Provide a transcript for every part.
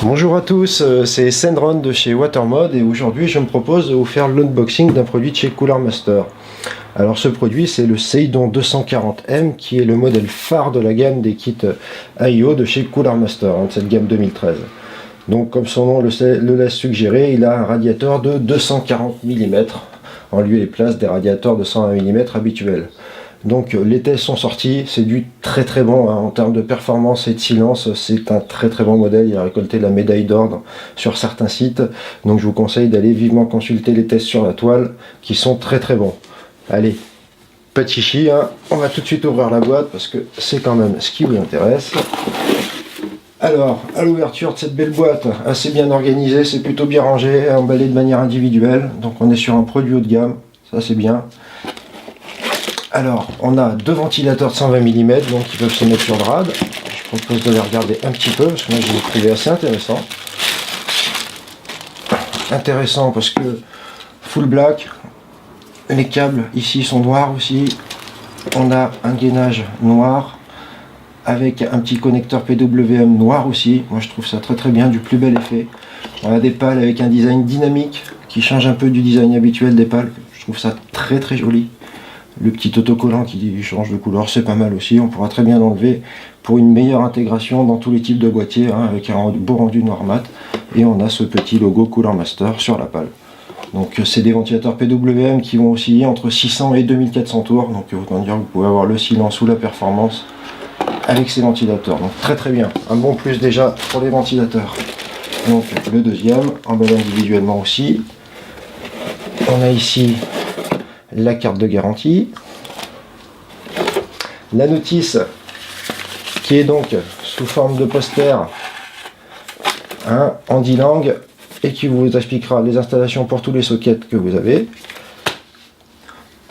Bonjour à tous, c'est Sendron de chez Watermod et aujourd'hui je me propose de vous faire l'unboxing d'un produit de chez Cooler Master. Alors ce produit c'est le Seidon 240M qui est le modèle phare de la gamme des kits IO de chez Cooler Master, de cette gamme 2013. Donc comme son nom le laisse suggérer, il a un radiateur de 240 mm en lieu et place des radiateurs de 120 mm habituels. Donc les tests sont sortis, c'est du très bon en termes de performance et de silence, c'est un très bon modèle, il a récolté la médaille d'or sur certains sites, donc je vous conseille d'aller vivement consulter les tests sur la toile qui sont très bons. Allez, pas de chichi, hein. On va tout de suite ouvrir la boîte parce que c'est quand même ce qui vous intéresse. Alors, à l'ouverture de cette belle boîte, assez bien organisée, c'est plutôt bien rangé, emballé de manière individuelle, donc on est sur un produit haut de gamme, ça c'est bien. Alors, on a deux ventilateurs de 120 mm, donc ils peuvent se mettre sur le rad. Je propose de les regarder un petit peu, parce que moi je les ai trouvés assez intéressants. Intéressant parce que full black, les câbles ici sont noirs aussi. On a un gainage noir, avec un petit connecteur PWM noir aussi. Moi je trouve ça très bien, du plus bel effet. On a des pales avec un design dynamique, qui change un peu du design habituel des pales. Je trouve ça très joli. Le petit autocollant qui change de couleur, c'est pas mal aussi. On pourra très bien l'enlever pour une meilleure intégration dans tous les types de boîtiers, hein, avec un beau rendu noir mat. Et on a ce petit logo Cooler Master sur la pale. Donc c'est des ventilateurs PWM qui vont osciller entre 600 et 2400 tours. Donc autant dire que vous pouvez avoir le silence ou la performance avec ces ventilateurs. Donc très bien. Un bon plus déjà pour les ventilateurs. Donc le deuxième, emballé individuellement aussi. On a ici la carte de garantie, la notice qui est donc sous forme de poster, hein, en 10 langues et qui vous expliquera les installations pour tous les sockets que vous avez.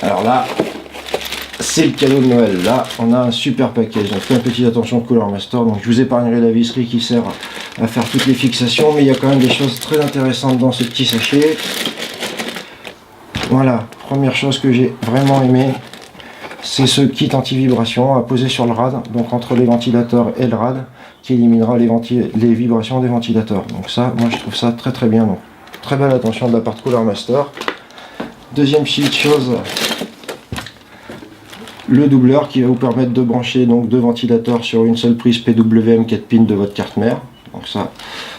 Alors là, c'est le cadeau de Noël. Là, on a un super package. Donc, faites une petite attention Cooler Master. Donc, je vous épargnerai la visserie qui sert à faire toutes les fixations, mais il y a quand même des choses très intéressantes dans ce petit sachet. Voilà, première chose que j'ai vraiment aimé, c'est ce kit anti-vibration à poser sur le rad, donc entre les ventilateurs et le rad, qui éliminera les vibrations des ventilateurs. Donc ça, moi je trouve ça très bien. Donc, très belle attention de la part de Cooler Master. Deuxième petite chose, le doubleur qui va vous permettre de brancher donc deux ventilateurs sur une seule prise PWM 4 pins de votre carte mère. Donc ça,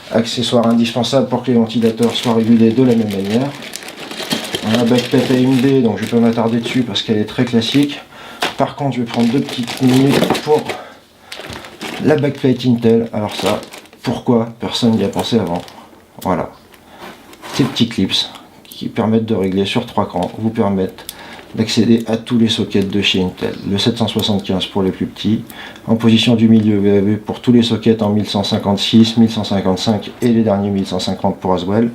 accessoire indispensable pour que les ventilateurs soient régulés de la même manière. On a un backplate AMD, donc je peux m'attarder dessus parce qu'elle est très classique. Par contre, je vais prendre 2 petites minutes pour la backplate Intel. Alors ça, pourquoi personne n'y a pensé avant? Voilà. Ces petits clips qui permettent de régler sur 3 crans, vous permettent d'accéder à tous les sockets de chez Intel. Le 775 pour les plus petits. En position du milieu, vous avez pour tous les sockets en 1156, 1155 et les derniers 1150 pour Haswell.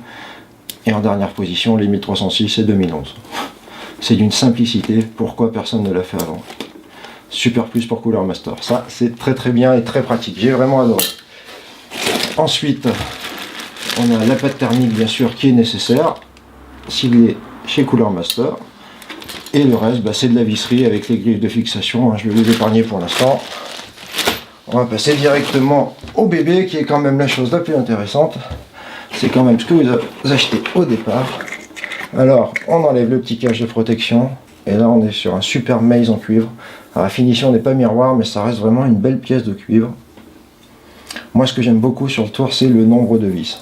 Et en dernière position, les 1306 et 2011. C'est d'une simplicité, pourquoi personne ne l'a fait avant. Super plus pour Cooler Master. Ça, c'est très bien et très pratique. J'ai vraiment adoré. Ensuite, on a la pâte thermique, bien sûr, qui est nécessaire, ciblée chez Cooler Master. Et le reste, bah, c'est de la visserie avec les griffes de fixation. Je vais vous épargner pour l'instant. On va passer directement au bébé, qui est quand même la chose la plus intéressante. C'est quand même ce que vous achetez au départ. Alors, on enlève le petit cache de protection. Et là, on est sur un super maze en cuivre. Alors, la finition n'est pas miroir, mais ça reste vraiment une belle pièce de cuivre. Moi, ce que j'aime beaucoup sur le tour, c'est le nombre de vis.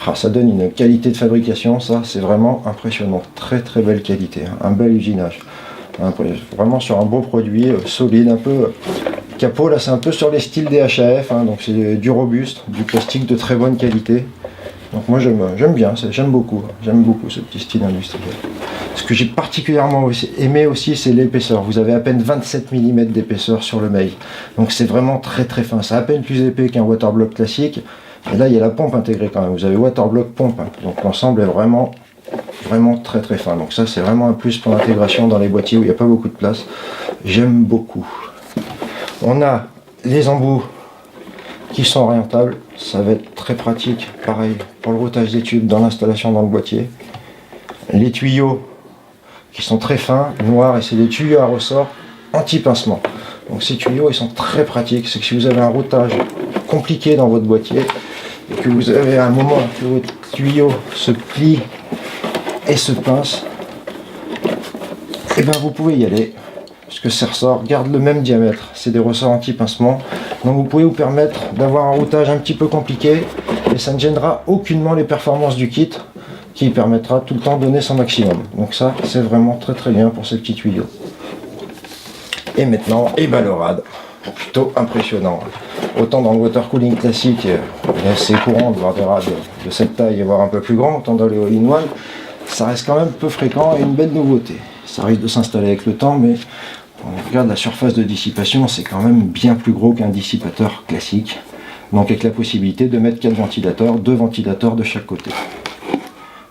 Ah, ça donne une qualité de fabrication, ça, c'est vraiment impressionnant. Très belle qualité, un bel usinage. Vraiment sur un beau produit, solide, un peu... Capot, là, c'est un peu sur les styles des HAF, hein, donc c'est du robuste, du plastique de très bonne qualité. Donc moi j'aime bien, j'aime beaucoup ce petit style industriel. Ce que j'ai particulièrement aimé aussi, c'est l'épaisseur. Vous avez à peine 27 mm d'épaisseur sur le mail. Donc c'est vraiment très fin. C'est à peine plus épais qu'un waterblock classique. Et là il y a la pompe intégrée quand même. Vous avez waterblock pompe. Hein. Donc l'ensemble est vraiment très fin. Donc ça c'est vraiment un plus pour l'intégration dans les boîtiers où il n'y a pas beaucoup de place. J'aime beaucoup. On a les embouts qui sont orientables, ça va être très pratique, pareil pour le routage des tubes dans l'installation dans le boîtier. Les tuyaux qui sont très fins, noirs, et c'est des tuyaux à ressort anti-pincement. Donc ces tuyaux ils sont très pratiques, c'est que si vous avez un routage compliqué dans votre boîtier, et que vous avez un moment que votre tuyau se plie et se pince, et ben vous pouvez y aller, puisque ces ressorts gardent le même diamètre, c'est des ressorts anti-pincement, donc vous pouvez vous permettre d'avoir un routage un petit peu compliqué, et ça ne gênera aucunement les performances du kit, qui permettra tout le temps de donner son maximum. Donc ça, c'est vraiment très très bien pour ces petits tuyaux. Et maintenant, et ben le rad, plutôt impressionnant. Autant dans le water cooling classique, il est assez courant de voir des rads de cette taille et voire un peu plus grand, autant dans les all-in-one, ça reste quand même peu fréquent et une belle nouveauté. Ça risque de s'installer avec le temps, mais on regarde la surface de dissipation, c'est quand même bien plus gros qu'un dissipateur classique. Donc avec la possibilité de mettre 4 ventilateurs, 2 ventilateurs de chaque côté.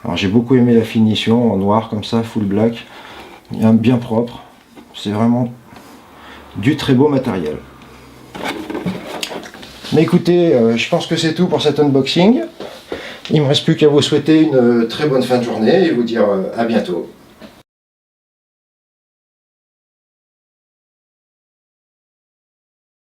Alors j'ai beaucoup aimé la finition en noir comme ça, full black, bien propre, c'est vraiment du très beau matériel. Mais écoutez, je pense que c'est tout pour cet unboxing. Il ne me reste plus qu'à vous souhaiter une très bonne fin de journée et vous dire à bientôt.